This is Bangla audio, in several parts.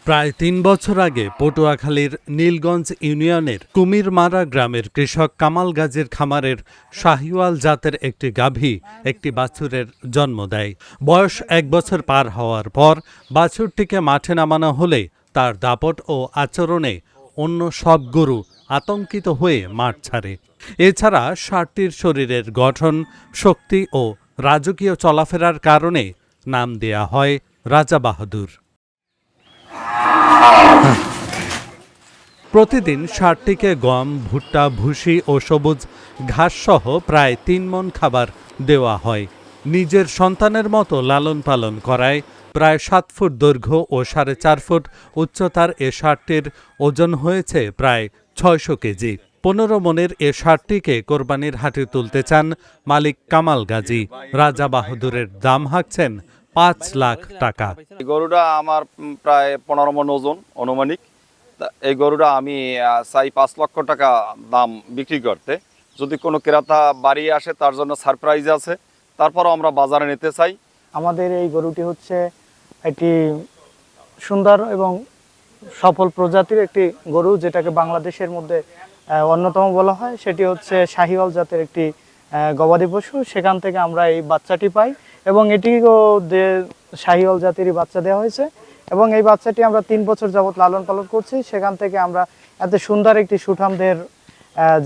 প্রায় ৩ বছর আগে পটুয়াখালীর নীলগঞ্জ ইউনিয়নের কুমিরমারা গ্রামের কৃষক কামাল গাজীর খামারের শাহিওয়াল জাতের একটি গাভী একটি বাছুরের জন্ম দেয়। বয়স ১ বছর পার হওয়ার পর বাছুরটিকে মাঠে নামানো হলে তার দাপট ও আচরণে অন্য সব গরু আতঙ্কিত হয়ে মাঠ ছাড়ে। এছাড়া ষাঁড়টির শরীরের গঠন, শক্তি ও রাজকীয় চলাফেরার কারণে নাম দেয়া হয় রাজা বাহাদুর। প্রতিদিন ষাঁড়টিকে গম, ভুট্টা, ভুসি ও সবুজ ঘাসসহ প্রায় ৩ মণ খাবার দেওয়া হয়। নিজের সন্তানের মতো লালন পালন করায় প্রায় ৭ ফুট দৈর্ঘ্য ও ৪.৫ ফুট উচ্চতার এ ষাঁড়টির ওজন হয়েছে প্রায় ৬০০ কেজি। ১৫ মণের এ ষাঁড়টিকে কোরবানির হাটে তুলতে চান মালিক কামাল গাজী। রাজা বাহাদুরের দাম হাঁকছেন ৫ লাখ টাকা। গরুটা আমার প্রায় ১৫ মণ ওজন অনুমানিক। এই গরুটা আমি চাই ৫ লক্ষ টাকা দাম বিক্রি করতে। যদি কোনো ক্রেতা বাড়ি আসে তার জন্য সারপ্রাইজ আছে, তারপরও আমরা বাজারে নিতে চাই। আমাদের এই গরুটি হচ্ছে একটি সুন্দর এবং সফল প্রজাতির একটি গরু, যেটাকে বাংলাদেশের মধ্যে অন্যতম বলা হয়। সেটি হচ্ছে শাহিওয়াল জাতের একটি গবাদি পশু। সেখান থেকে আমরা এই বাচ্চাটি পাই এবং এটিও শাহিওয়াল জাতেরই বাচ্চা দেওয়া হয়েছে এবং এই বাচ্চাটি আমরা ৩ বছর যাবৎ লালন পালন করছি। সেখান থেকে আমরা এত সুন্দর একটি সুঠামদের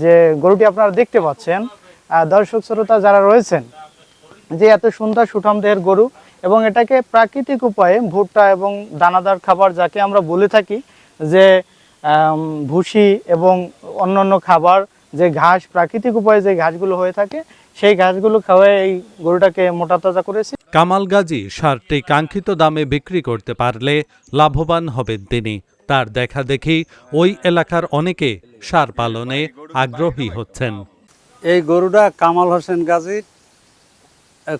যে গরুটি আপনারা দেখতে পাচ্ছেন, দর্শক শ্রোতা যারা রয়েছেন, যে এত সুন্দর সুঠামদের গরু এবং এটাকে প্রাকৃতিক উপায়ে ভুট্টা এবং দানাদার খাবার, যাকে আমরা বলে থাকি যে ভুসি এবং অন্যান্য খাবার, যে ঘাস, প্রাকৃতিক উপায়ে যে ঘাসগুলো হয়ে থাকে, সেই ঘাসগুলো খাওয়াই এই গরুটাকে মোটা তাজা করেছি। কামাল গাজী ষাঁড়টি কাঙ্ক্ষিত দামে বিক্রি করতে পারলে লাভবান হবেন তিনি। তার দেখা দেখি ওই এলাকার অনেকে ষাঁড় পালনে আগ্রহী হচ্ছেন। এই গরুটা কামাল হোসেন গাজী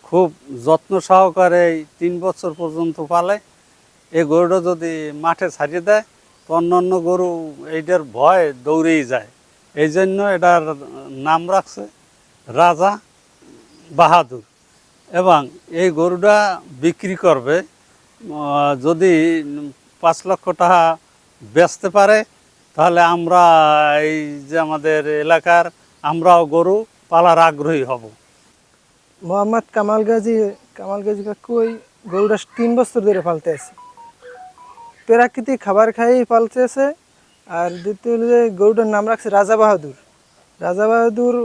খুব যত্ন সহকারে ৩ বছর পর্যন্ত পালে। এই গরুটা যদি মাঠে ছাড়িয়ে দেয় তো অন্যান্য গরু এইটার ভয় দৌড়েই যায়। এই জন্য এটার নাম রাখছে রাজা বাহাদুর। এবং এই গরুটা বিক্রি করবে, যদি ৫ লক্ষ টাকা বেচতে পারে তাহলে আমরা এই যে আমাদের এলাকার আমরাও গরু পালার আগ্রহী হব। মোহাম্মদ কামাল গাজী কাকু ওই গরুটা ৩ বছর ধরে পালতে আছে, প্রাকৃতিক খাবার খাইয়েই পালতে আছে। আর দ্বিতীয় গরুটার নাম রাখছে রাজা বাহাদুর। রাজা বাহাদুর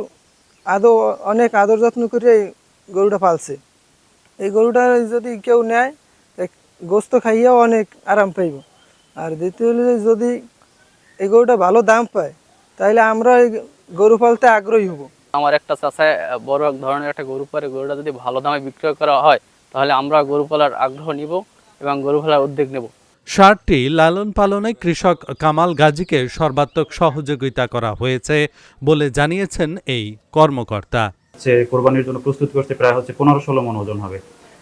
অনেক আদর যত্ন করে গরুটা পালছে। এই গরুটা যদি কেউ নেয় গোস্ত খাইয়েও অনেক আরাম পাইব। আর দ্বিতীয় যদি এই গরুটা ভালো দাম পায় তাহলে আমরা এই গরু পালতে আগ্রহী হব। আমার একটা চাচা বড় এক ধরনের একটা গরু পালে, গরুটা যদি ভালো দামে বিক্রয় করা হয় তাহলে আমরা গরু পালার আগ্রহ নিব এবং গরু পালার উদ্যোগ নেব। ষাঁড়টি লালন পালনে কৃষক কামাল গাজীকে সর্বাত্মক সহযোগিতা করা হয়েছে বলে জানিয়েছেন এই কর্মকর্তা। কোরবানির জন্য প্রস্তুত করতে প্রায় ১৫-১৬ মণ ওজন হবে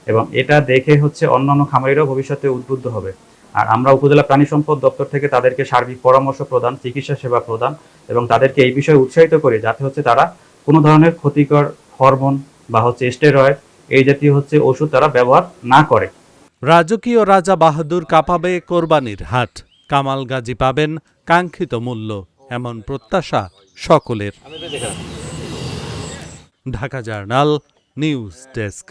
এবং এটা দেখে অন্যান্য খামারিরাও ভবিষ্যতে উদ্বুদ্ধ হবে। আর আমরা উপজেলা প্রাণী সম্পদ দপ্তর থেকে তাদেরকে সার্বিক পরামর্শ প্রদান, চিকিৎসা সেবা প্রদান এবং তাদেরকে এই বিষয়ে উৎসাহিত করি যাতে তারা কোনো ধরনের ক্ষতিকর হরমোন বা স্টেরয়েড এই জাতীয় ওষুধ তারা ব্যবহার না করে। রাজকীয় রাজা বাহাদুর কাঁপাবে কোরবানির হাট। কামাল গাজী পাবেন কাঙ্ক্ষিত মূল্য, এমন প্রত্যাশা সকলের। Dhaka journal news desk.